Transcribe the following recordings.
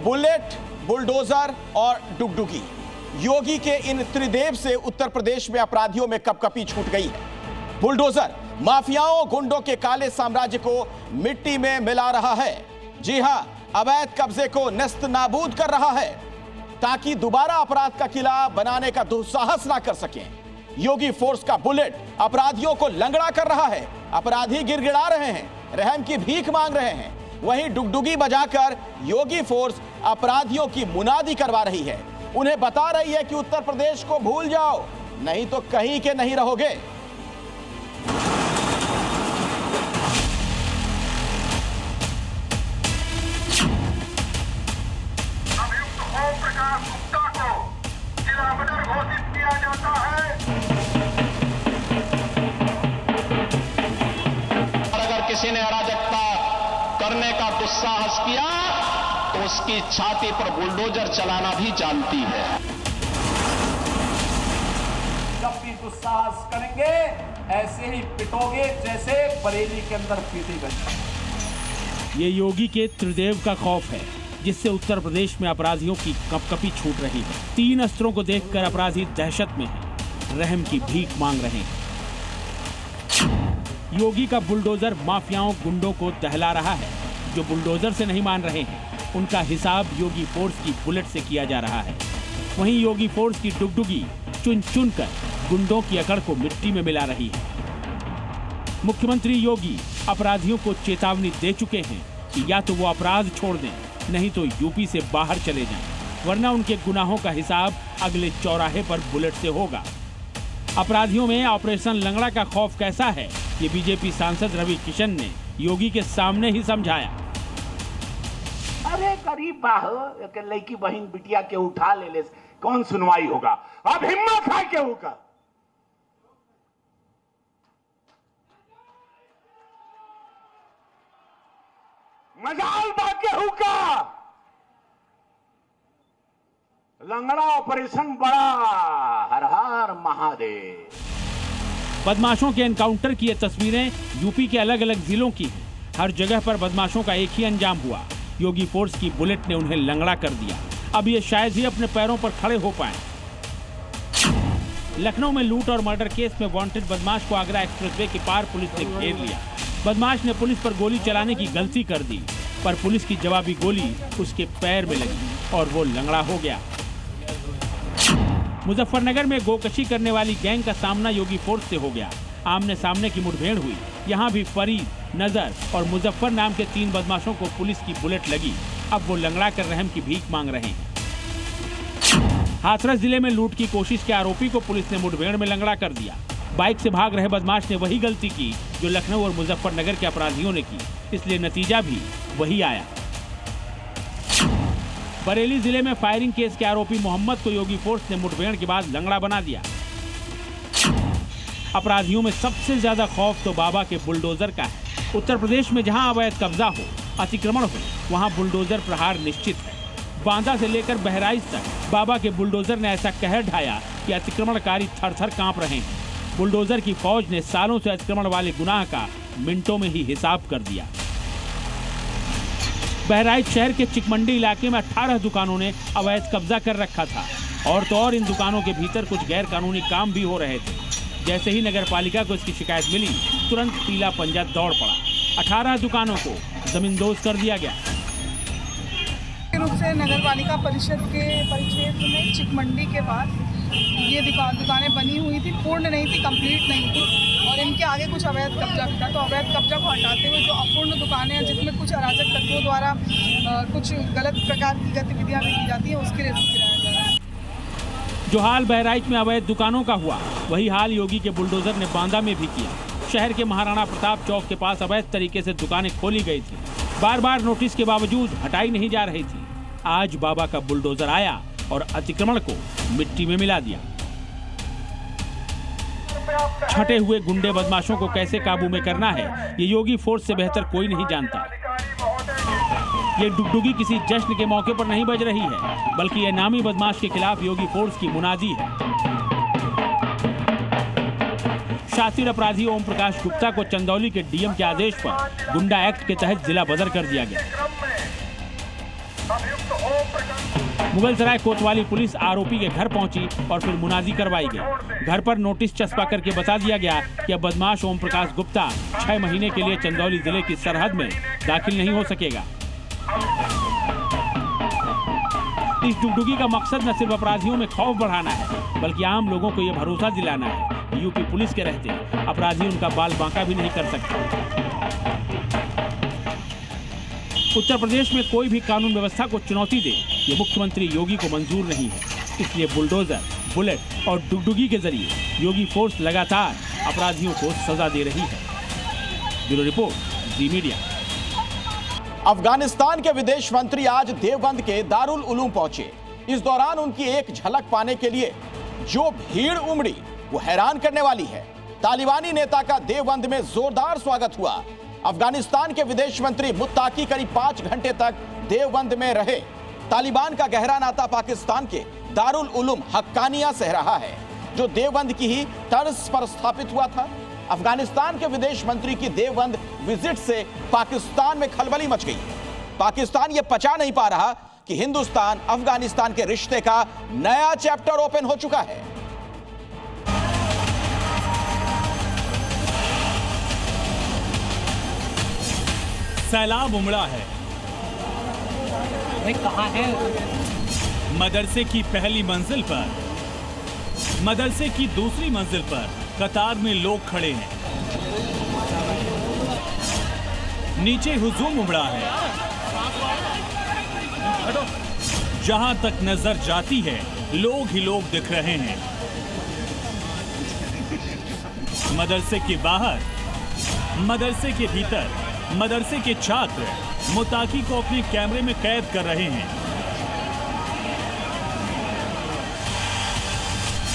Bullet, bulldozer और डुगडुगी, योगी के इन त्रिदेव से उत्तर प्रदेश में अपराधियों में कपकपी छूट गई है। बुलडोजर माफियाओं, गुंडों के काले साम्राज्य को मिट्टी में मिला रहा है। जी हां, अवैध कब्जे को नेस्त नाबूद कर रहा है ताकि दोबारा अपराध का किला बनाने का दुस्साहस ना कर सकें। योगी फोर्स का बुलेट अपराधियों को लंगड़ा कर रहा है। अपराधी गिड़गिड़ा रहे हैं, रहम की भीख मांग रहे हैं। वहीं डुगडुगी बजाकर योगी फोर्स अपराधियों की मुनादी करवा रही है। उन्हें बता रही है कि उत्तर प्रदेश को भूल जाओ, नहीं तो कहीं के नहीं रहोगे। अगर किसी ने अराजकता करने का दुस्साहस किया तो उसकी छाती पर बुलडोजर चलाना भी जानती है। जब भी दुस्साहस करेंगे ऐसे ही पिटोगे जैसे बरेली के अंदर पीटी गई। ये योगी के त्रिदेव का खौफ है, जिससे उत्तर प्रदेश में अपराधियों की कपकपी छूट रही है। 3 अस्त्रों को देखकर अपराधी दहशत में हैं, रहम की भीख मांग रहे हैं। योगी का बुलडोजर माफियाओं, गुंडों को दहला रहा है। जो बुलडोजर से नहीं मान रहे हैं, उनका हिसाब योगी फोर्स की बुलेट से किया जा रहा है। वहीं योगी फोर्स की डुगडुगी चुन चुन कर गुंडों की अकड़ को मिट्टी में मिला रही है। मुख्यमंत्री योगी अपराधियों को चेतावनी दे चुके हैं कि या तो वो अपराध छोड़ दें, नहीं तो यूपी से बाहर चले जाएं, वरना उनके गुनाहों का हिसाब अगले चौराहे पर बुलेट से होगा। अपराधियों में ऑपरेशन लंगड़ा का खौफ कैसा है, ये बीजेपी सांसद रवि किशन ने योगी के सामने ही समझाया। अरे गरीब बाहो, लड़की बहन बिटिया के उठा ले कौन सुनवाई होगा। अब हिम्मत है केहू का, मजाल बा केहू का। लंगड़ा ऑपरेशन बड़ा, हर हर महादेव। बदमाशों के एनकाउंटर की ये तस्वीरें यूपी के अलग अलग जिलों की हैं। हर जगह पर बदमाशों का एक ही अंजाम हुआ, योगी फोर्स की बुलेट ने उन्हें लंगड़ा कर दिया। अब ये शायद ही अपने पैरों पर खड़े हो पाएं। लखनऊ में लूट और मर्डर केस में वांटेड बदमाश को आगरा एक्सप्रेसवे के पार पुलिस ने घेर लिया। बदमाश ने पुलिस पर गोली चलाने की गलती कर दी, पर पुलिस की जवाबी गोली उसके पैर में लगी और वो लंगड़ा हो गया। मुजफ्फरनगर में गोकशी करने वाली गैंग का सामना योगी फोर्स से हो गया। आमने सामने की मुठभेड़ हुई। यहाँ भी फरीद, नजर और मुजफ्फर नाम के 3 बदमाशों को पुलिस की बुलेट लगी। अब वो लंगड़ा कर रहम की भीख मांग रहे हैं। हाथरस जिले में लूट की कोशिश के आरोपी को पुलिस ने मुठभेड़ में लंगड़ा कर दिया। बाइक से भाग रहे बदमाश ने वही गलती की जो लखनऊ और मुजफ्फरनगर के अपराधियों ने की, इसलिए नतीजा भी वही आया। बरेली जिले में फायरिंग केस के आरोपी मोहम्मद को योगी फोर्स ने मुठभेड़ के बाद लंगड़ा बना दिया। अपराधियों में सबसे ज्यादा खौफ तो बाबा के बुलडोजर का है। उत्तर प्रदेश में जहां अवैध कब्जा हो, अतिक्रमण हो, वहां बुलडोजर प्रहार निश्चित है। बांदा से लेकर बहराइच तक बाबा के बुलडोजर ने ऐसा कहर ढाया कि अतिक्रमणकारी थर-थर कांप रहे हैं। बुलडोजर की फौज ने सालों से अतिक्रमण वाले गुनाह का मिनटों में ही हिसाब कर दिया। बहराइच शहर के चिकमंडी इलाके में 18 दुकानों ने अवैध कब्जा कर रखा था, और तो और इन दुकानों के भीतर कुछ गैर कानूनी काम भी हो रहे थे। जैसे ही नगर पालिका को इसकी शिकायत मिली, तुरंत पीला पंजा दौड़ पड़ा। 18 दुकानों को जमींदोज कर दिया गया। रूप से नगर पालिका परिषद के परिक्षेत्र में चिकमंडी के पास ये दुकानें बनी हुई थी, पूर्ण नहीं थी, कंप्लीट नहीं थी, और इनके आगे कुछ अवैध कब्जा भी था। तो अवैध कब्जा को हटाते हुए जो अपूर्ण दुकानें हैं, जिसमें कुछ अराजक तत्वों द्वारा कुछ गलत प्रकार की गतिविधियां भी की जाती हैं, उसके रेस्क्यू कराया जा रहा है। जो हाल बहराइच में अवैध दुकानों का हुआ, वही हाल योगी के बुलडोजर ने बांदा में भी किया। शहर के महाराणा प्रताप चौक के पास अवैध तरीके से दुकानें खोली गई थी, बार बार नोटिस के बावजूद हटाई नहीं जा रही थी। आज बाबा का बुलडोजर आया और अतिक्रमण को मिट्टी में मिला दिया। छटे हुए गुंडे बदमाशों को कैसे काबू में करना है, ये योगी फोर्स से बेहतर कोई नहीं जानता। ये डुगडुगी किसी जश्न के मौके पर नहीं बज रही है, बल्कि ये नामी बदमाश के खिलाफ योगी फोर्स की मुनादी है। शातिर अपराधी ओम प्रकाश गुप्ता को चंदौली के डीएम के आदेश पर गुंडा एक्ट के तहत जिला बदर कर दिया गया। मुगलसराय कोतवाली पुलिस आरोपी के घर पहुंची और फिर मुनाजी करवाई गई। घर पर नोटिस चस्पा करके बता दिया गया कि अब बदमाश ओम प्रकाश गुप्ता 6 महीने के लिए चंदौली जिले की सरहद में दाखिल नहीं हो सकेगा। इस डुगडुगी का मकसद न सिर्फ अपराधियों में खौफ बढ़ाना है, बल्कि आम लोगों को यह भरोसा दिलाना है। यूपी पुलिस के रहते अपराधी उनका बाल बांका भी नहीं कर सकते। उत्तर प्रदेश में कोई भी कानून व्यवस्था को चुनौती दे, ये मुख्यमंत्री योगी को मंजूर नहीं है। इसलिए बुलडोजर, बुलेट और डुगडुगी के जरिए योगी फोर्स लगातार अपराधियों को सजा दे रही है। ब्यूरो रिपोर्ट, जी मीडिया। अफगानिस्तान के विदेश मंत्री आज देवबंद के दारुल उलूम पहुंचे। इस दौरान उनकी एक झलक पाने के लिए जो भीड़ उमड़ी वो हैरान करने वाली है। तालिबानी नेता का देवबंद में जोरदार स्वागत हुआ। अफगानिस्तान के विदेश मंत्री मुत्ताकी करीब 5 घंटे तक देवबंद में रहे। तालिबान का गहरा नाता पाकिस्तान के दारुल उलूम हक्कानिया से रहा है, जो देवबंद की ही तर्ज पर स्थापित हुआ था। अफगानिस्तान के विदेश मंत्री की देवबंद विजिट से पाकिस्तान में खलबली मच गई। पाकिस्तान यह पचा नहीं पा रहा कि हिंदुस्तान अफगानिस्तान के रिश्ते का नया चैप्टर ओपन हो चुका है। सैलाब उमड़ा है। कहाँ है? मदरसे की पहली मंजिल पर, मदरसे की दूसरी मंजिल पर कतार में लोग खड़े हैं। नीचे हुजूम उमड़ा है। जहां तक नजर जाती है लोग ही लोग दिख रहे हैं। मदरसे के बाहर, मदरसे के भीतर, मदरसे के छात्र मुत्ताकी को अपने कैमरे में कैद कर रहे हैं।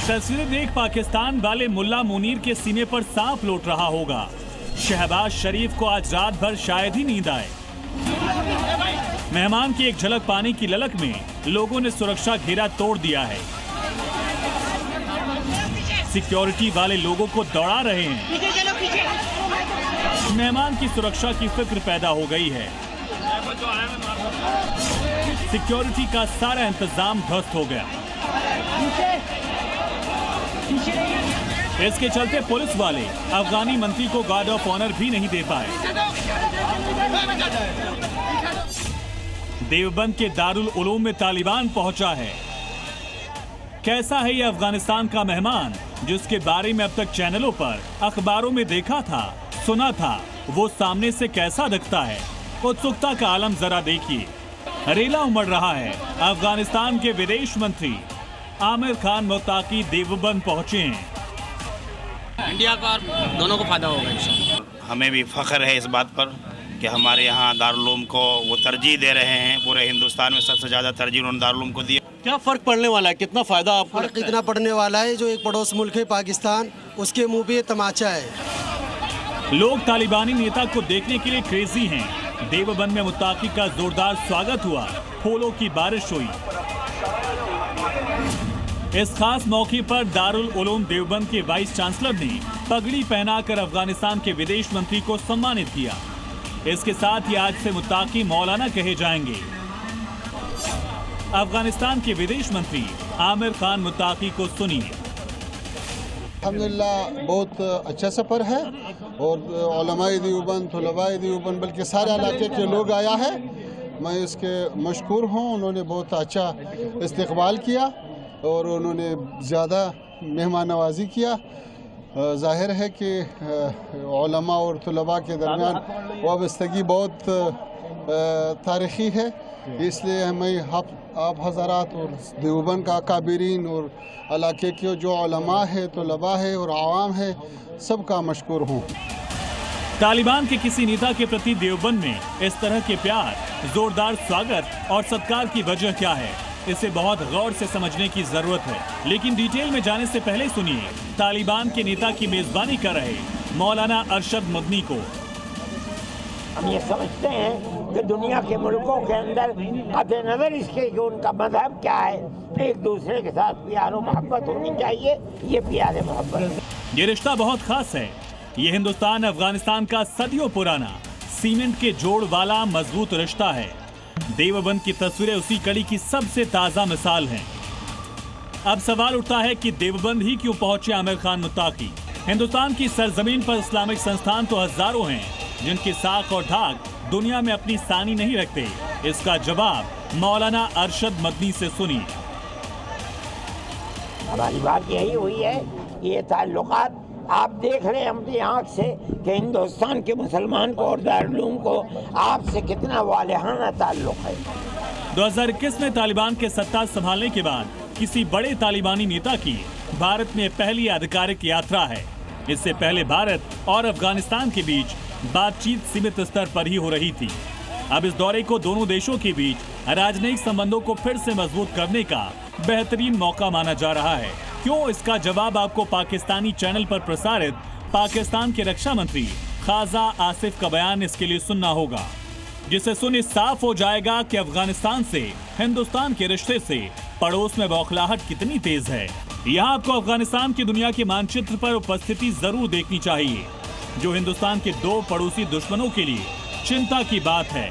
तस्वीरें देख पाकिस्तान वाले मुल्ला मुनीर के सीने पर सांप लौट रहा होगा। शहबाज शरीफ को आज रात भर शायद ही नींद आए। मेहमान की एक झलक पाने की ललक में लोगों ने सुरक्षा घेरा तोड़ दिया है। सिक्योरिटी वाले लोगों को दौड़ा रहे हैं। मेहमान की सुरक्षा की फिक्र पैदा हो गई है। सिक्योरिटी का सारा इंतजाम ध्वस्त हो गया। इसके चलते पुलिस वाले अफगानी मंत्री को गार्ड ऑफ ऑनर भी नहीं दे पाए। देवबंद के दारुल उलूम में तालिबान पहुंचा है। कैसा है यह अफगानिस्तान का मेहमान, जिसके बारे में अब तक चैनलों पर, अखबारों में देखा था, सुना था, वो सामने से कैसा दिखता है? उत्सुकता का आलम जरा देखिए। रेला उमड़ रहा है। अफगानिस्तान के विदेश मंत्री आमिर खान मुत्ताकी देवबंद पहुंचे हैं। इंडिया का दोनों को फायदा होगा। हमें भी फख्र है इस बात पर कि हमारे यहाँ दारुल उलूम को वो तरजीह दे रहे हैं। पूरे हिंदुस्तान में सबसे ज़्यादा तरजीह उन्होंने दारुल उलूम को दी। क्या फ़र्क पड़ने वाला है? कितना फ़ायदा आपको? फ़र्क इतना पड़ने वाला है, जो एक पड़ोस मुल्क है पाकिस्तान, उसके मुंह पे तमाचा है। लोग तालिबानी नेता को देखने के लिए क्रेजी हैं। देवबंद में मुत्ताकी का जोरदार स्वागत हुआ। फूलों की बारिश हुई। इस खास मौके पर दारुल उलूम देवबंद के वाइस चांसलर ने पगड़ी पहनाकर अफगानिस्तान के विदेश मंत्री को सम्मानित किया। इसके साथ ही आज से मुत्ताकी मौलाना कहे जाएंगे। अफगानिस्तान के विदेश मंत्री आमिर खान मुत्ताकी को सुनिए। अल्हम्दुलिल्लाह बहुत अच्छा सफ़र है और उलमाए देवबंद, तुलबाए देवबंद, बल्कि सारे इलाके के लोग आया है। मैं इसके मशकूर हूँ। उन्होंने बहुत अच्छा इस्तकबाल किया और उन्होंने ज़्यादा मेहमान नवाजी किया। ज़ाहिर है कि उलमा और तुलबा के दरमियान वाबस्तगी बहुत तारीख़ी है, इसलिए हमें आप हज़रात और देवबंद का काबिरीन और इलाके के जो उलमा है, तुलबा है और आवाम है, सबका मशकूर हूँ। तालिबान के किसी नेता के प्रति देवबंद में इस तरह के प्यार, जोरदार स्वागत और सत्कार की वजह क्या है, इसे बहुत गौर से समझने की जरूरत है। लेकिन डिटेल में जाने से पहले सुनिए तालिबान के नेता की मेजबानी कर रहे मौलाना अरशद मदनी को। हम ये समझते हैं कि दुनिया के मुल्कों के अंदर कतई नज़र इसके कि उनका मजहब क्या है, एक दूसरे के साथ प्यार और मोहब्बत होनी चाहिए। ये प्यार है, मोहब्बत है। ये रिश्ता बहुत खास है। ये हिंदुस्तान अफगानिस्तान का सदियों पुराना सीमेंट के जोड़ वाला मजबूत रिश्ता है। देवबंद की तस्वीरें उसी कड़ी की सबसे ताजा मिसाल हैं। अब सवाल उठता है कि देवबंद ही क्यों पहुंचे आमिर खान मुत्ताकी। हिंदुस्तान की सरजमीन पर इस्लामिक संस्थान तो हजारों हैं, जिनकी साख और धाक दुनिया में अपनी सानी नहीं रखते। इसका जवाब मौलाना अरशद मदनी से सुनिए। हमारी बात यही हुई है, ये ताल्लुकात आप देख रहे हैं अपनी आँख से कि हिंदुस्तान के मुसलमान को और दारुल को आपसे कितना वालिहाना ताल्लुक है। 2021 में तालिबान के सत्ता संभालने के बाद किसी बड़े तालिबानी नेता की भारत में पहली आधिकारिक यात्रा है। इससे पहले भारत और अफगानिस्तान के बीच बातचीत सीमित स्तर पर ही हो रही थी। अब इस दौरे को दोनों देशों के बीच राजनयिक संबंधों को फिर से मजबूत करने का बेहतरीन मौका माना जा रहा है। क्यों, इसका जवाब आपको पाकिस्तानी चैनल पर प्रसारित पाकिस्तान के रक्षा मंत्री ख्वाजा आसिफ का बयान इसके लिए सुनना होगा, जिसे सुने साफ हो जाएगा कि अफगानिस्तान से हिंदुस्तान के रिश्ते से पड़ोस में बौखलाहट कितनी तेज है। यहाँ आपको अफगानिस्तान की दुनिया के मानचित्र पर उपस्थिति जरूर देखनी चाहिए, जो हिंदुस्तान के दो पड़ोसी दुश्मनों के लिए चिंता की बात है।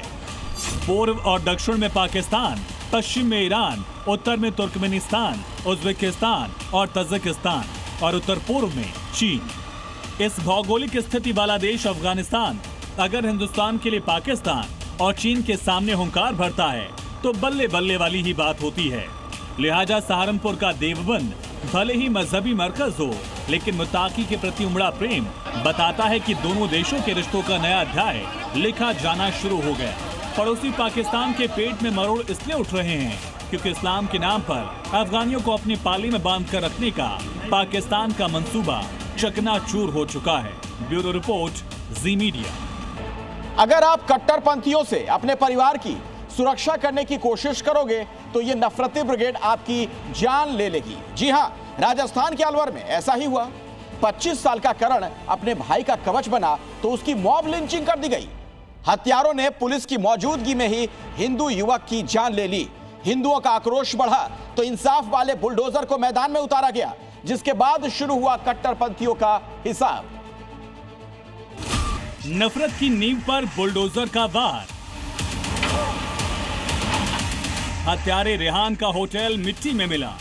पूर्व और दक्षिण में पाकिस्तान, पश्चिम में ईरान, उत्तर में तुर्कमेनिस्तान, उज्बेकिस्तान और तजिकिस्तान और उत्तर पूर्व में चीन। इस भौगोलिक स्थिति वाला देश अफगानिस्तान अगर हिंदुस्तान के लिए पाकिस्तान और चीन के सामने हुंकार भरता है तो बल्ले बल्ले वाली ही बात होती है। लिहाजा सहारनपुर का देवबंद भले ही मजहबी मरकज हो, लेकिन मुत्ताकी के प्रति उमड़ा प्रेम बताता है कि दोनों देशों के रिश्तों का नया अध्याय लिखा जाना शुरू हो गया। पड़ोसी पाकिस्तान के पेट में मरोड़ इसलिए उठ रहे हैं क्योंकि इस्लाम के नाम पर अफगानियों को अपनी पाली में बांध कर रखने का पाकिस्तान का मंसूबा चकनाचूर हो चुका है। ब्यूरो रिपोर्ट, जी मीडिया। अगर आप कट्टरपंथियों से अपने परिवार की सुरक्षा करने की कोशिश करोगे तो ये नफरती ब्रिगेड आपकी जान ले लेगी। जी हां, राजस्थान के अलवर में ऐसा ही हुआ। 25 साल का करण अपने भाई का कवच बना तो उसकी मॉब लिंचिंग कर दी गई। हत्यारों ने पुलिस की मौजूदगी में ही हिंदू युवक की जान ले ली। हिंदुओं का आक्रोश बढ़ा तो इंसाफ वाले बुलडोजर को मैदान में उतारा गया, जिसके बाद शुरू हुआ कट्टरपंथियों का हिसाब। नफरत की नींव पर बुलडोजर का वार। हत्यारे रेहान का होटल मिट्टी में मिला।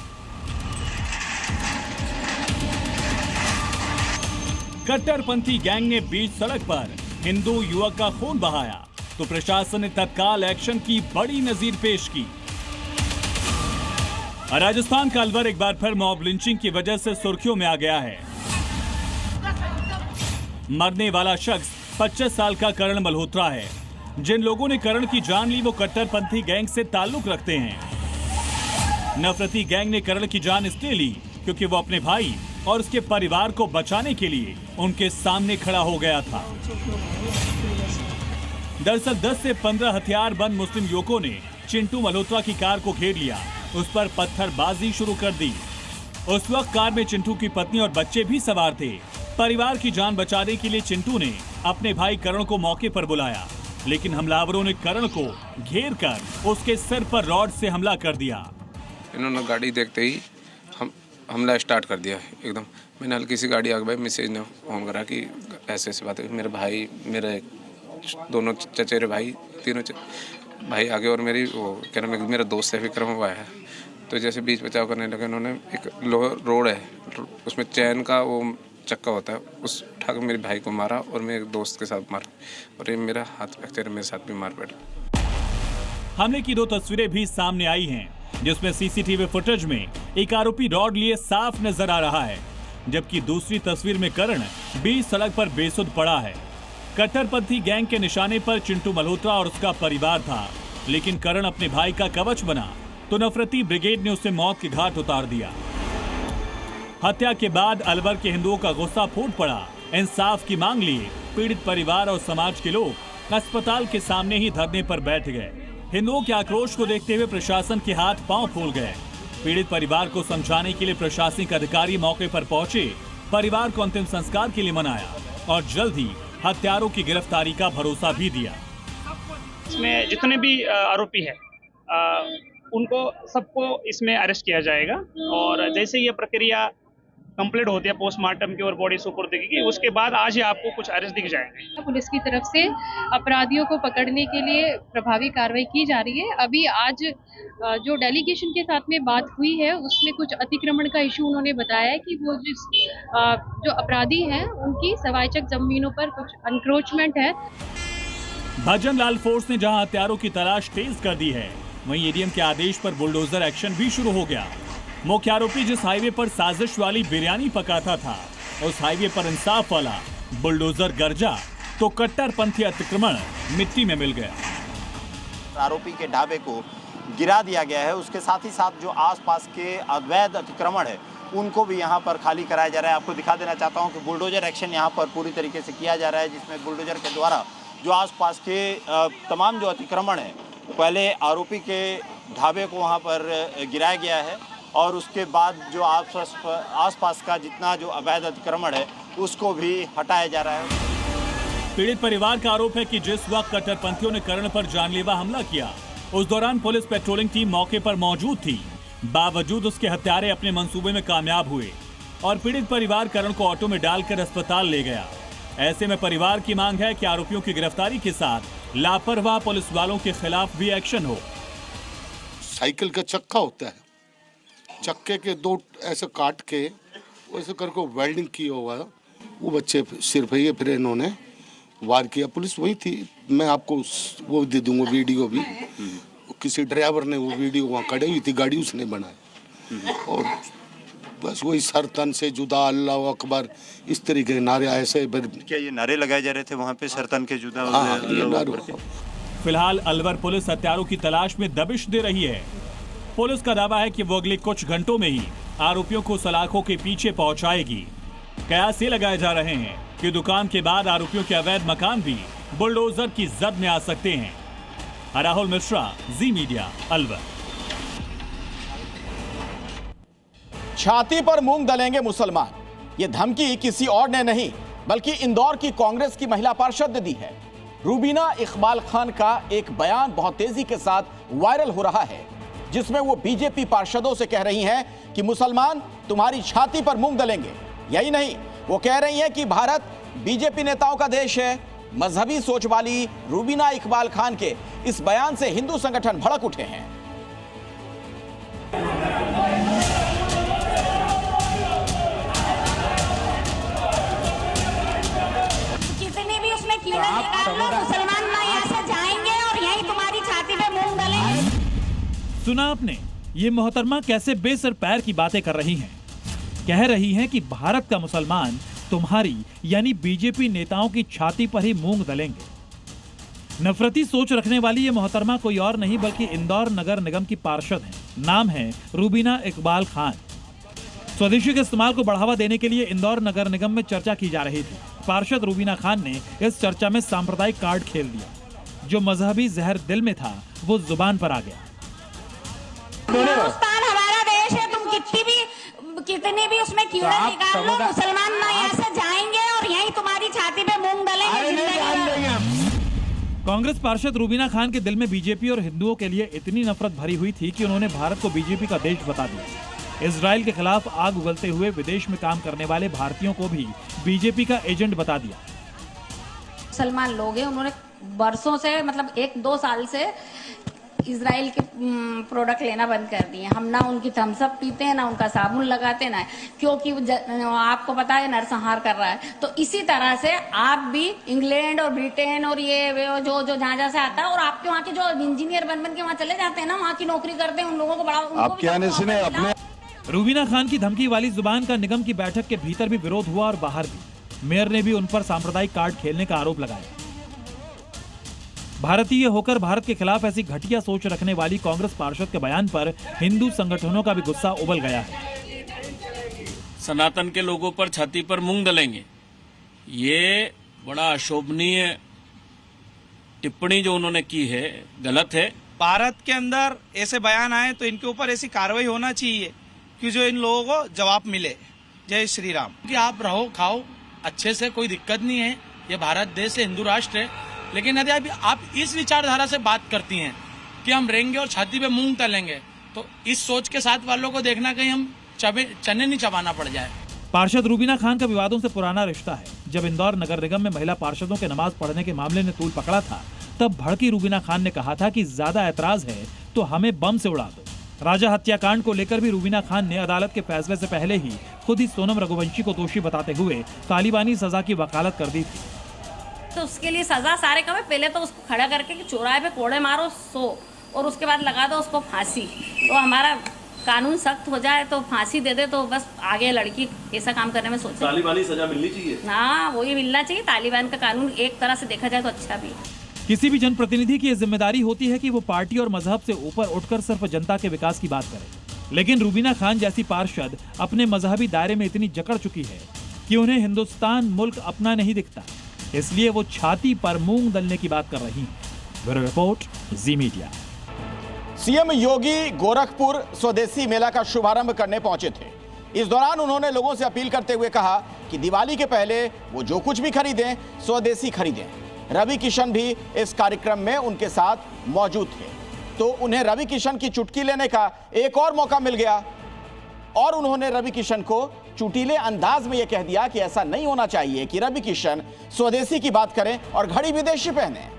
कट्टरपंथी गैंग ने बीच सड़क पर हिंदू युवक का खून बहाया तो प्रशासन ने तत्काल एक्शन की बड़ी नजीर पेश की। राजस्थान का अलवर एक बार फिर मॉब लिंचिंग की वजह से सुर्खियों में आ गया है। मरने वाला शख्स 25 साल का करण मल्होत्रा है। जिन लोगों ने करण की जान ली वो कट्टरपंथी गैंग से ताल्लुक रखते हैं। नफरती गैंग ने करण की जान इसलिए ली क्योंकि वो अपने भाई और उसके परिवार को बचाने के लिए उनके सामने खड़ा हो गया था। दरअसल 10 से 15 हथियारबंद मुस्लिम युवकों ने चिंटू मल्होत्रा की कार को घेर लिया, उस पर पत्थरबाजी शुरू कर दी। उस वक्त कार में चिंटू की पत्नी और बच्चे भी सवार थे। परिवार की जान बचाने के लिए चिंटू ने अपने भाई करण को मौके पर बुलाया, लेकिन हमलावरों ने करण को घेर कर उसके सिर पर रॉड से हमला कर दिया। इन्होंने गाड़ी देखते ही हमला स्टार्ट कर दिया एकदम। मैंने हल्की सी गाड़ी आगे भाई मैसेज ने फोन करा कि ऐसे ऐसी बात है। मेरे भाई, मेरे दोनों चचेरे भाई, तीनों भाई आगे और मेरी वो क्या नाम है, मेरा दोस्त है विक्रम हुआ है। तो जैसे बीच बचाव करने लगे उन्होंने, एक रोड है उसमें चैन का वो चक्का होता है, उस उठा कर मेरे भाई को मारा और मेरे दोस्त के साथ मारा और ये मेरा हाथ फ्रैक्चर मेरे साथ भी मार बैठा। हमले की 2 तस्वीरें भी सामने आई हैं, जिसमें सीसीटीवी फुटेज में एक आरोपी रॉड लिए साफ नजर आ रहा है, जबकि दूसरी तस्वीर में करण बीच सड़क पर बेसुध पड़ा है। कट्टरपंथी गैंग के निशाने पर चिंटू मल्होत्रा और उसका परिवार था, लेकिन करण अपने भाई का कवच बना तो नफरती ब्रिगेड ने उसे मौत के घाट उतार दिया। हत्या के बाद अलवर के हिंदुओं का गुस्सा फूट पड़ा। इंसाफ की मांग लिए पीड़ित परिवार और समाज के लोग अस्पताल के सामने ही धरने पर बैठ गए। हिंदुओं के आक्रोश को देखते हुए प्रशासन के हाथ पांव फूल गए। पीड़ित परिवार को समझाने के लिए प्रशासनिक अधिकारी मौके पर पहुंचे, परिवार को अंतिम संस्कार के लिए मनाया और जल्द ही हत्यारों की गिरफ्तारी का भरोसा भी दिया। इसमें जितने भी आरोपी हैं उनको सबको इसमें अरेस्ट किया जाएगा और जैसे ये प्रक्रिया कंप्लीट होती है पोस्टमार्टम की और बॉडी सुपुर्दगी की, उसके बाद आज ही आपको कुछ अरेस्ट दिख जाएंगे। पुलिस की तरफ से अपराधियों को पकड़ने के लिए प्रभावी कार्रवाई की जा रही है। अभी आज जो डेलीगेशन के साथ में बात हुई है उसमें कुछ अतिक्रमण का इशू उन्होंने बताया है कि वो जो अपराधी हैं उनकी सवाईचक जमीनों पर कुछ एनक्रोचमेंट है। भजन लाल फोर्स ने जहां हत्यारों की तलाश तेज कर दी है, वहीं एडीएम के आदेश पर बुलडोजर एक्शन भी शुरू हो गया। मुख्य आरोपी जिस हाईवे पर साजिश वाली बिरयानी पकाता था, उस हाईवे पर इंसाफ वाला बुलडोजर गरजा तो कट्टरपंथी अतिक्रमण मिट्टी में मिल गया। आरोपी के ढाबे को गिरा दिया गया है, उसके साथ ही साथ जो आसपास के अवैध अतिक्रमण है उनको भी यहाँ पर खाली कराया जा रहा है। आपको दिखा देना चाहता हूँ कि बुलडोजर एक्शन यहाँ पर पूरी तरीके से किया जा रहा है, जिसमें बुलडोजर के द्वारा जो आसपास के तमाम जो अतिक्रमण है, पहले आरोपी के ढाबे को वहाँ पर गिराया गया है और उसके बाद जो आसपास का जितना जो अवैध अतिक्रमण है उसको भी हटाया जा रहा है। पीड़ित परिवार का आरोप है कि जिस वक्त कट्टरपंथियों ने करण पर जानलेवा हमला किया, उस दौरान पुलिस पेट्रोलिंग टीम मौके पर मौजूद थी। बावजूद उसके हत्यारे अपने मंसूबे में कामयाब हुए और पीड़ित परिवार करण को ऑटो में डालकर अस्पताल ले गया। ऐसे में परिवार की मांग है कि आरोपियों की गिरफ्तारी के साथ लापरवाह पुलिस वालों के खिलाफ भी एक्शन हो। साइकिल का चक्का होता है, चक्के के दो ऐसे काट के वैसे करके वेल्डिंग किया हुआ, वो बच्चे सिर पे ही फिर इन्होंने वार किया। पुलिस वही थी, मैं आपको वो दे दूंगा वीडियो भी। किसी ड्राइवर ने वो वीडियो वहाँ खड़ी हुई थी गाड़ी, उसने बनाया और बस वही सर तन से जुदा, अल्लाह अकबर, इस तरीके के नारे ऐसे। क्या ये नारे लगाए जा रहे थे वहाँ पे, सर तन के जुदा? फिलहाल अलवर पुलिस हत्यारों की तलाश में दबिश दे रही है। पुलिस का दावा है कि वो अगले कुछ घंटों में ही आरोपियों को सलाखों के पीछे पहुंचाएगी। कयास ये लगाए जा रहे हैं कि दुकान के बाद आरोपियों के अवैध मकान भी बुलडोजर की जद में आ सकते हैं। राहुल मिश्रा, जी मीडिया, अलवर। छाती पर मूंग दलेंगे मुसलमान, ये धमकी किसी और ने नहीं बल्कि इंदौर की कांग्रेस की महिला पार्षद ने दी है। रूबीना इकबाल खान का एक बयान बहुत तेजी के साथ वायरल हो रहा है, जिसमें वो बीजेपी पार्षदों से कह रही हैं कि मुसलमान तुम्हारी छाती पर मूंग दलेंगे। यही नहीं, वो कह रही हैं कि भारत बीजेपी नेताओं का देश है। मजहबी सोच वाली रूबीना इकबाल खान के इस बयान से हिंदू संगठन भड़क उठे हैं। कितनी भी उसमें कीड़ा निकाल लो, मुसलमान ना यहाँ से जाएंगे और यही तुम्हारी छाती पे मूंग दलेंगे। सुना आपने ये मोहतरमा कैसे बेसर पैर की बातें कर रही हैं। कह रही हैं कि भारत का मुसलमान तुम्हारी यानी बीजेपी नेताओं की छाती पर ही मूंग दलेंगे। नफरती सोच रखने वाली ये मोहतरमा कोई और नहीं बल्कि इंदौर नगर निगम की पार्षद हैं। नाम है रूबीना इकबाल खान। स्वदेशी के इस्तेमाल को बढ़ावा देने के लिए इंदौर नगर निगम में चर्चा की जा रही थी। पार्षद रूबीना खान ने इस चर्चा में सांप्रदायिक कार्ड खेल दिया। जो मजहबी जहर दिल में था वो जुबान पर आ गया। हिंदुस्तान हमारा देश है, तुम कितनी भी उसमें कीड़ा निकाल लो, मुसलमान ना यहाँ से जाएंगे और यही तुम्हारी छाती पे मूंग दलेंगे। कांग्रेस पार्षद रूबीना खान के दिल में बीजेपी और हिंदुओं के लिए इतनी नफरत भरी हुई थी कि उन्होंने भारत को बीजेपी का देश बता दिया। इजराइल के खिलाफ आग उगलते हुए विदेश में काम करने वाले भारतीयों को भी बीजेपी का एजेंट बता दिया। मुसलमान लोग हैं, उन्होंने बरसों से मतलब 1-2 साल से इजराइल के प्रोडक्ट लेना बंद कर दिए। हम ना उनकी थम्सअप पीते हैं, ना उनका साबुन लगाते, ना, क्योंकि आपको पता है नरसंहार कर रहा है। तो इसी तरह से आप भी इंग्लैंड और ब्रिटेन और ये जो जहाँ से आता है और आपके वहाँ के जो इंजीनियर बन के वहाँ चले जाते हैं ना, वहाँ की नौकरी करते हैं, उन लोगों को बढ़ावा। रूबीना खान की धमकी वाली जुबान का निगम की बैठक के भीतर भी विरोध हुआ और बाहर भी। मेयर ने भी उन पर सांप्रदायिक कार्ड खेलने का आरोप लगाया। भारतीय होकर भारत के खिलाफ ऐसी घटिया सोच रखने वाली कांग्रेस पार्षद के बयान पर हिंदू संगठनों का भी गुस्सा उबल गया है। सनातन के लोगों पर छाती पर मूंग दलेंगे, ये बड़ा अशोभनीय टिप्पणी जो उन्होंने की है, गलत है। भारत के अंदर ऐसे बयान आए तो इनके ऊपर ऐसी कार्रवाई होना चाहिए कि जो इन लोगों को जवाब मिले। जय श्री राम। कि आप रहो खाओ अच्छे से, कोई दिक्कत नहीं है, ये भारत देश है, हिंदू राष्ट्र है। लेकिन यदि आप इस विचारधारा से बात करती हैं कि हम रहेंगे और छाती पे मूंग तलेंगे, तो इस सोच के साथ वालों को देखना कहीं हम चने नहीं चबाना पड़ जाए। पार्षद रूबीना खान का विवादों से पुराना रिश्ता है। जब इंदौर नगर निगम में महिला पार्षदों के नमाज पढ़ने के मामले ने तूल पकड़ा था, तब भड़की रूबीना खान ने कहा था कि ज्यादा ऐतराज है तो हमें बम से उड़ा दो। राजा हत्याकांड को लेकर भी रूबीना खान ने अदालत के फैसले से पहले ही खुद ही सोनम रघुवंशी को दोषी बताते हुए तालिबानी सजा की वकालत कर दी थी। तो उसके लिए सजा सारे कम है, पहले तो उसको खड़ा करके कि चौराहे पे कोड़े मारो 100 और उसके बाद लगा दो उसको फांसी। तो हमारा कानून सख्त हो जाए तो फांसी दे दे तो बस आगे लड़की ऐसा काम करने में सोचे। तालिबानी सजा मिलनी चाहिए। हाँ, वही मिलना चाहिए। तालिबान का कानून एक तरह से देखा जाए तो अच्छा भी है। किसी भी जनप्रतिनिधि की जिम्मेदारी होती है कि वो पार्टी और मजहब से ऊपर उठकर सिर्फ जनता के विकास की बात करे, लेकिन रूबीना खान जैसी पार्षद अपने मजहबी दायरे में इतनी जकड़ चुकी है कि उन्हें हिंदुस्तान मुल्क अपना नहीं दिखता, इसलिए वो छाती पर मूंग दलने की बात कर रही हैं। ब्यूरो रिपोर्ट, जी मीडिया। सीएम योगी गोरखपुर स्वदेशी मेला का शुभारंभ करने पहुंचे थे। इस दौरान उन्होंने लोगों से अपील करते हुए कहा कि दिवाली के पहले वो जो कुछ भी खरीदें स्वदेशी खरीदें। रवि किशन भी इस कार्यक्रम में उनके साथ मौजूद थे, तो उन्हें रवि किशन की चुटकी लेने का एक और मौका मिल गया और उन्होंने रवि किशन को चुटीले अंदाज में यह कह दिया कि ऐसा नहीं होना चाहिए कि रवि किशन स्वदेशी की बात करें और घड़ी विदेशी पहने।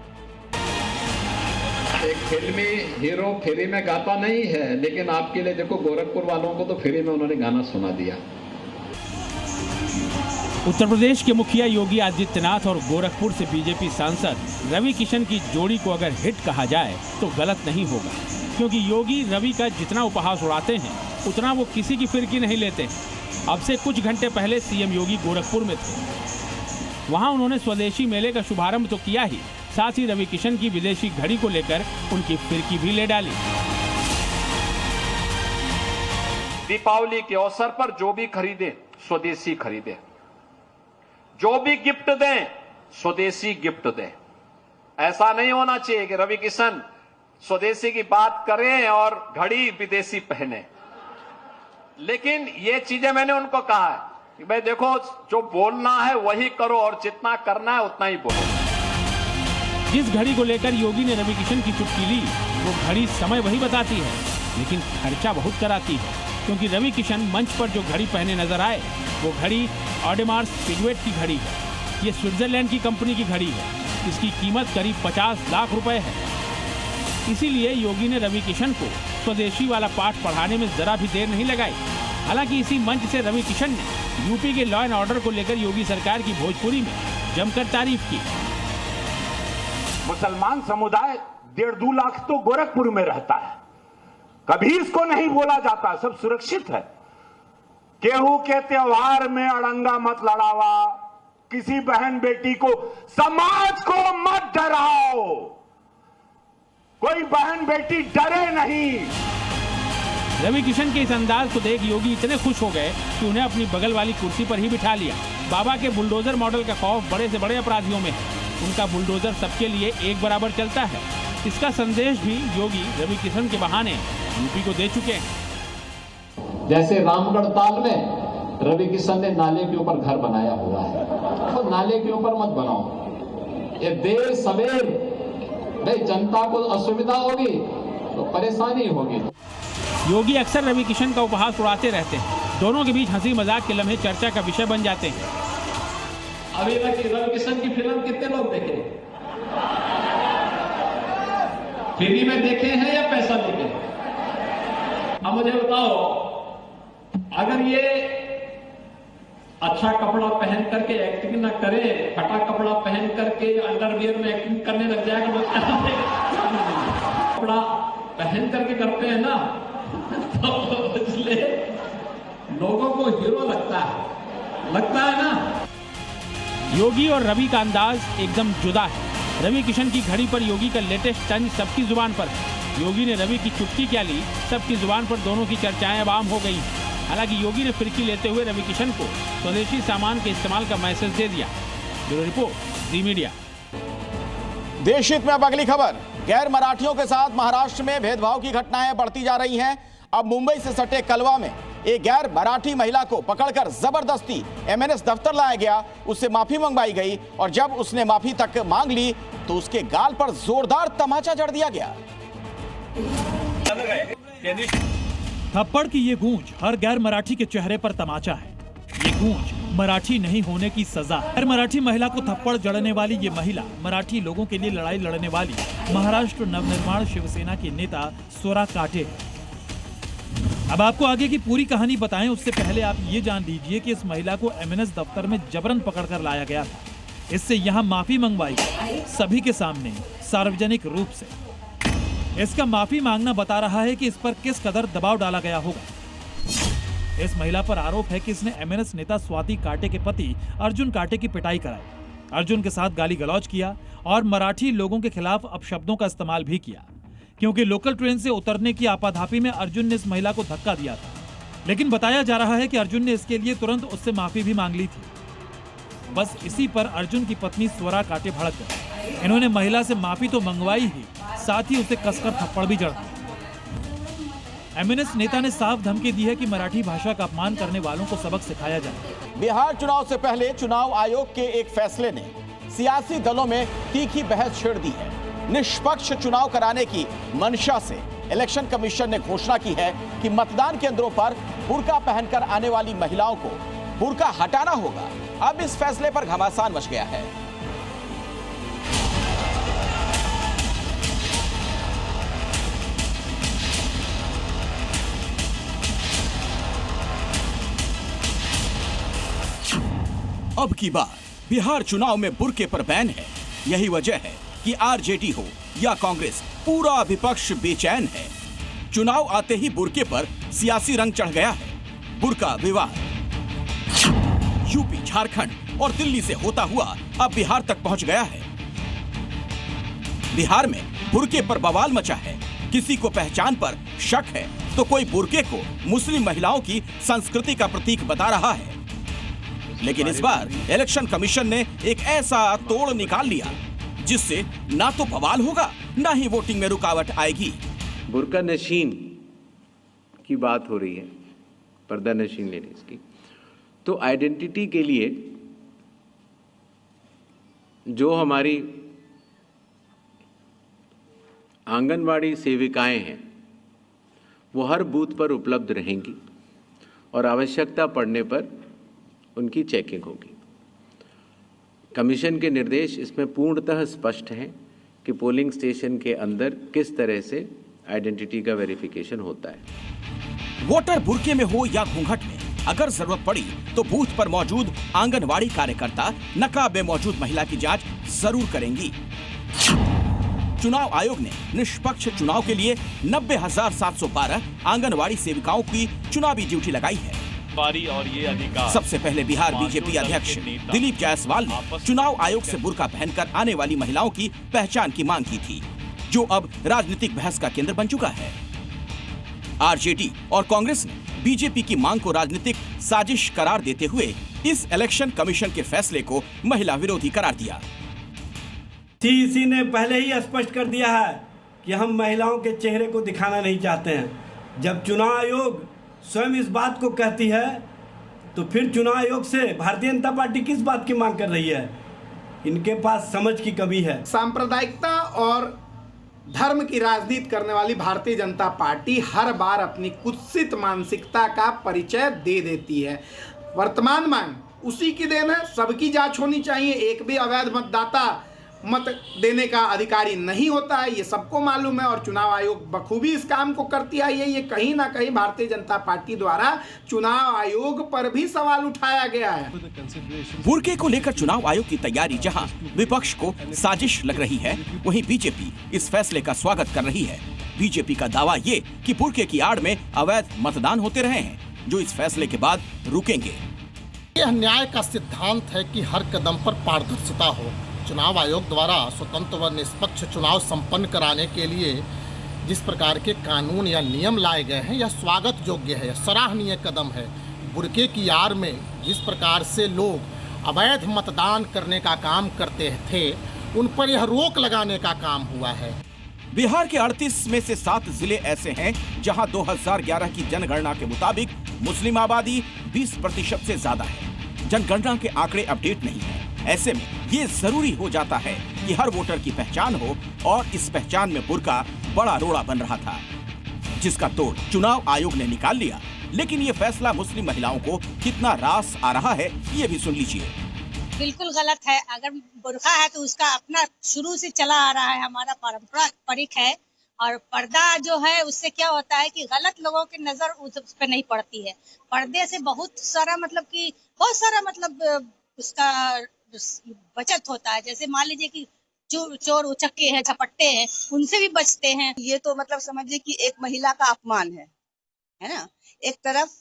एक फिल्मी हीरो फ्री में गाता नहीं है, लेकिन आपके लिए देखो गोरखपुर वालों को तो फ्री में उन्होंने गाना सुना दिया। उत्तर प्रदेश के मुखिया योगी आदित्यनाथ और गोरखपुर से बीजेपी सांसद रवि किशन की जोड़ी को अगर हिट कहा जाए तो गलत नहीं होगा, क्योंकि योगी रवि का जितना उपहास उड़ाते हैं उतना वो किसी की फिरकी नहीं लेते। अब से कुछ घंटे पहले सीएम योगी गोरखपुर में थे। वहां उन्होंने स्वदेशी मेले का शुभारंभ तो किया ही, साथ ही रवि किशन की विदेशी घड़ी को लेकर उनकी फिरकी भी ले डाली। दीपावली के अवसर पर जो भी खरीदे स्वदेशी खरीदे, जो भी गिफ्ट दें स्वदेशी गिफ्ट दें। ऐसा नहीं होना चाहिए कि रवि किशन स्वदेशी की बात करें और घड़ी विदेशी पहने। लेकिन ये चीजें मैंने उनको कहा है कि भाई देखो, जो बोलना है वही करो और जितना करना है उतना ही बोलो। जिस घड़ी को लेकर योगी ने रवि किशन की चुटकी ली, वो घड़ी समय वही बताती है, लेकिन खर्चा बहुत कराती है, क्योंकि रवि किशन मंच पर जो घड़ी पहने नजर आए वो घड़ी ऑडेमार्स पिगवेट की घड़ी है। ये स्विट्जरलैंड की कंपनी की घड़ी है। इसकी कीमत करीब 50 लाख रुपए है। इसीलिए योगी ने रवि किशन को स्वदेशी वाला पाठ पढ़ाने में जरा भी देर नहीं लगाई। हालांकि इसी मंच से रवि किशन ने यूपी के लॉ एंड ऑर्डर को लेकर योगी सरकार की भोजपुरी में जमकर तारीफ की। मुसलमान समुदाय 1.5-2 लाख तो गोरखपुर में रहता है, कभी इसको नहीं बोला जाता, सब सुरक्षित है। केहू के त्योहार में अड़ंगा मत लड़ावा, किसी बहन बेटी को, समाज को मत डराओ, कोई बहन बेटी डरे नहीं। रवि किशन के इस अंदाज को देख योगी इतने खुश हो गए कि उन्हें अपनी बगल वाली कुर्सी पर ही बिठा लिया। बाबा के बुलडोजर मॉडल का खौफ बड़े से बड़े अपराधियों में है। उनका बुलडोजर सबके लिए एक बराबर चलता है। इसका संदेश भी योगी रवि किशन के बहाने यूपी को दे चुके हैं। जैसे रामगढ़ ताल में रवि किशन ने नाले के ऊपर घर बनाया हुआ है, तो नाले के ऊपर मत बनाओ। ये देर सवेर भाई जनता को असुविधा होगी तो परेशानी होगी। योगी अक्सर रवि किशन का उपहास उड़ाते रहते हैं। दोनों के बीच हंसी मजाक के लम्हे चर्चा का विषय बन जाते हैं। अभी तक रवि किशन की फिल्म कितने लोग देखे? फ्री में देखे हैं या पैसा देखे? अब मुझे बताओ, अगर ये अच्छा कपड़ा पहन करके एक्टिंग ना करे, फटा कपड़ा पहन करके अंडरवियर में एक्टिंग करने लग जाएगा, लोग कपड़ा पहन करके करते हैं ना, तो इसलिए लोगों को हीरो लगता है ना। योगी और रवि का अंदाज एकदम जुदा है। रवि किशन की घड़ी पर योगी का लेटेस्ट तंज सबकी जुबान पर है। योगी ने रवि की चुटकी क्या ली, सबकी जुबान पर दोनों की चर्चाएं अब आम हो गई। हालांकि योगी ने फिरकी लेते हुए रवि किशन को स्वदेशी सामान के इस्तेमाल का मैसेज दे दिया। ब्यूरो रिपोर्ट, जी मीडिया। देश हित में अब अगली खबर। गैर मराठियों के साथ महाराष्ट्र में भेदभाव की घटनाएं बढ़ती जा रही हैं। अब मुंबई से सटे कलवा में एक गैर मराठी महिला को पकड़कर जबरदस्ती एमएनएस दफ्तर लाया गया। उससे माफी मंगवाई गई और जब उसने माफी तक मांग ली तो उसके गाल पर जोरदार तमाचा जड़ दिया गया। थप्पड़ की ये गूंज हर गैर मराठी के चेहरे पर तमाचा है। ये गूंज मराठी नहीं होने की सजा। हर मराठी महिला को थप्पड़ जड़ने वाली ये महिला मराठी लोगों के लिए लड़ाई लड़ने वाली महाराष्ट्र नवनिर्माण शिवसेना की नेता स्वरा काटे। अब आपको आगे की पूरी कहानी बताएं उससे पहले आप ये जान लीजिए कि इस महिला को एमएनएस दफ्तर में जबरन पकड़कर लाया गया था। इससे यहाँ माफी मंगवाई सभी के सामने सार्वजनिक रूप से। इसका माफी मांगना बता रहा है कि इस पर किस कदर दबाव डाला गया होगा। इस महिला पर आरोप है कि इसने एमएनएस नेता स्वाति काटे के पति अर्जुन काटे की पिटाई कराई, अर्जुन के साथ गाली गलौज किया और मराठी लोगों के खिलाफ अपशब्दों का इस्तेमाल भी किया, क्योंकि लोकल ट्रेन से उतरने की आपाधापी में अर्जुन ने इस महिला को धक्का दिया था। लेकिन बताया जा रहा है कि अर्जुन ने इसके लिए तुरंत उससे माफी भी मांग ली थी। बस इसी पर अर्जुन की पत्नी स्वरा काटे भड़क गई। इन्होंने महिला से माफी तो मंगवाई ही, साथ ही उसे कसकर थप्पड़ भी जड़ दिया। एमएनएस नेता ने साफ धमकी दी है कि मराठी भाषा का अपमान करने वालों को सबक सिखाया जाए। बिहार चुनाव से पहले चुनाव आयोग के एक फैसले ने सियासी दलों में तीखी बहस छेड़ दी है। निष्पक्ष चुनाव कराने की मंशा से इलेक्शन कमीशन ने घोषणा की है कि मतदान केंद्रों पर बुर्का पहनकर आने वाली महिलाओं को बुर्का हटाना होगा। अब इस फैसले पर घमासान मच गया है। अब की बार बिहार चुनाव में बुर्के पर बैन है। यही वजह है कि आरजेडी हो या कांग्रेस, पूरा विपक्ष बेचैन है। चुनाव आते ही बुर्के पर सियासी रंग चढ़ गया है। बुर्का विवाद यूपी, झारखंड और दिल्ली से होता हुआ अब बिहार तक पहुंच गया है। बिहार में बुर्के पर बवाल मचा है। किसी को पहचान पर शक है तो कोई बुर्के को मुस्लिम महिलाओं की संस्कृति का प्रतीक बता रहा है। लेकिन इस बार इलेक्शन कमीशन ने एक ऐसा तोड़ निकाल लिया जिससे ना तो बवाल होगा ना ही वोटिंग में रुकावट आएगी। बुर्का नशीन की बात हो रही है, पर्दा नशीन लेडीज की, तो आइडेंटिटी के लिए जो हमारी आंगनवाड़ी सेविकाएं हैं वो हर बूथ पर उपलब्ध रहेंगी और आवश्यकता पड़ने पर उनकी चेकिंग होगी। कमीशन के निर्देश इसमें पूर्णतः स्पष्ट हैं कि पोलिंग स्टेशन के अंदर किस तरह से आइडेंटिटी का वेरिफिकेशन होता है। वोटर बुर्के में हो या घूंघट में, अगर जरूरत पड़ी तो बूथ पर मौजूद आंगनवाड़ी कार्यकर्ता नकाब में मौजूद महिला की जांच जरूर करेंगी। चुनाव आयोग ने निष्पक्ष चुनाव के लिए 90,712 आंगनवाड़ी सेविकाओं की चुनावी ड्यूटी लगाई है। और ये अधिकार सबसे पहले बिहार बीजेपी अध्यक्ष दिलीप जायसवाल ने चुनाव आयोग से बुर्का पहनकर आने वाली महिलाओं की पहचान की मांग की थी, जो अब राजनीतिक बहस का केंद्र बन चुका है। आरजेडी और कांग्रेस ने बीजेपी की मांग को राजनीतिक साजिश करार देते हुए इस इलेक्शन कमीशन के फैसले को महिला विरोधी करार दिया। सीईसी ने पहले ही स्पष्ट कर दिया है कि हम महिलाओं के चेहरे को दिखाना नहीं चाहते हैं। जब चुनाव आयोग स्वयं इस बात को कहती है तो फिर चुनाव आयोग से भारतीय जनता पार्टी किस बात की मांग कर रही है? इनके पास समझ की कमी है। सांप्रदायिकता और धर्म की राजनीति करने वाली भारतीय जनता पार्टी हर बार अपनी कुत्सित मानसिकता का परिचय दे देती है। वर्तमान मांग उसी की देन है। सबकी जांच होनी चाहिए। एक भी अवैध मतदाता मत देने का अधिकारी नहीं होता है, ये सबको मालूम है और चुनाव आयोग बखूबी इस काम को करती आई है। ये कहीं ना कहीं भारतीय जनता पार्टी द्वारा चुनाव आयोग पर भी सवाल उठाया गया है। बुर्के को लेकर चुनाव आयोग की तैयारी जहां विपक्ष को साजिश लग रही है, वहीं बीजेपी इस फैसले का स्वागत कर रही है। बीजेपी का दावा ये कि बुर्के की आड़ में अवैध मतदान होते रहे हैं, जो इस फैसले के बाद रुकेंगे। यह न्याय का सिद्धांत है कि हर कदम पर पारदर्शिता हो। चुनाव आयोग द्वारा स्वतंत्र व निष्पक्ष चुनाव संपन्न कराने के लिए जिस प्रकार के कानून या नियम लाए गए हैं, यह स्वागत योग्य है, सराहनीय कदम है। बुर्के की आड़ में जिस प्रकार से लोग अवैध मतदान करने का काम करते थे, उन पर यह रोक लगाने का काम हुआ है। बिहार के 38 में से 7 जिले ऐसे हैं जहां 2011 की जनगणना के मुताबिक मुस्लिम आबादी 20% से ज्यादा है। जनगणना के आंकड़े अपडेट नहीं है। ऐसे में ये जरूरी हो जाता है कि हर वोटर की पहचान हो, और इस पहचान में बुर्का बड़ा रोड़ा बन रहा था, जिसका तोड़ चुनाव आयोग ने निकाल लिया लेकिन ये फैसला मुस्लिम महिलाओं को कितना रास आ रहा है, ये भी सुन लीजिए। बिल्कुल गलत है। अगर बुर्का है तो उसका अपना शुरू से चला आ रहा है, हमारा पारंपरिक है। और पर्दा जो है उससे क्या होता है कि गलत लोगों की नजर उस पर नहीं पड़ती है। पर्दे से बहुत सारा उसका बचत होता है। जैसे मान लीजिए कि चोर उचक्के हैं, झपट्टे हैं, उनसे भी बचते हैं। ये तो मतलब समझिए कि एक महिला का अपमान है ना। एक तरफ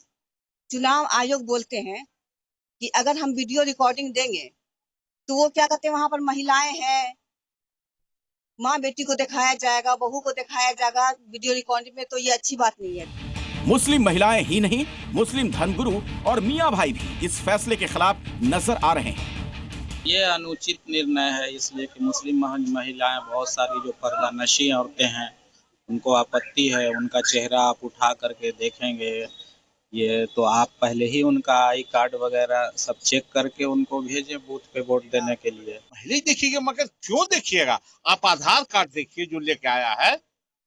चुनाव आयोग बोलते हैं कि अगर हम वीडियो रिकॉर्डिंग देंगे तो वो क्या कहते हैं, वहां पर महिलाएं हैं, माँ बेटी को दिखाया जाएगा, बहू को दिखाया जाएगा वीडियो रिकॉर्डिंग में, तो ये अच्छी बात नहीं है। मुस्लिम महिलाएं ही नहीं, मुस्लिम धर्मगुरु और मियां भाई भी इस फैसले के खिलाफ नजर आ रहे हैं। ये अनुचित निर्णय है, इसलिए कि मुस्लिम महिलाएं बहुत सारी जो पर्दा नशी औरतें हैं उनको आपत्ति है। उनका चेहरा आप उठा करके देखेंगे, ये तो आप पहले ही उनका आई कार्ड वगैरह सब चेक करके उनको भेजें बूथ पे वोट देने के लिए। पहले ही देखिएगा, मगर क्यों देखिएगा? आप आधार कार्ड देखिए जो लेके आया है,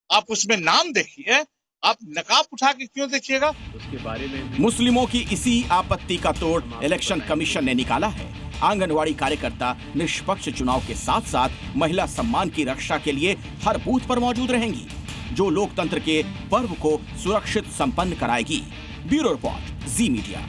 आप उसमें नाम देखिए, आप नकाब उठा के क्यों देखिएगा? उसके बारे में मुस्लिमों की इसी आपत्ति का तोड़ इलेक्शन कमीशन ने निकाला है। आंगनवाड़ी कार्यकर्ता निष्पक्ष चुनाव के साथ साथ महिला सम्मान की रक्षा के लिए हर बूथ पर मौजूद रहेंगी, जो लोकतंत्र के पर्व को सुरक्षित संपन्न कराएगी। ब्यूरो रिपोर्ट, जी मीडिया।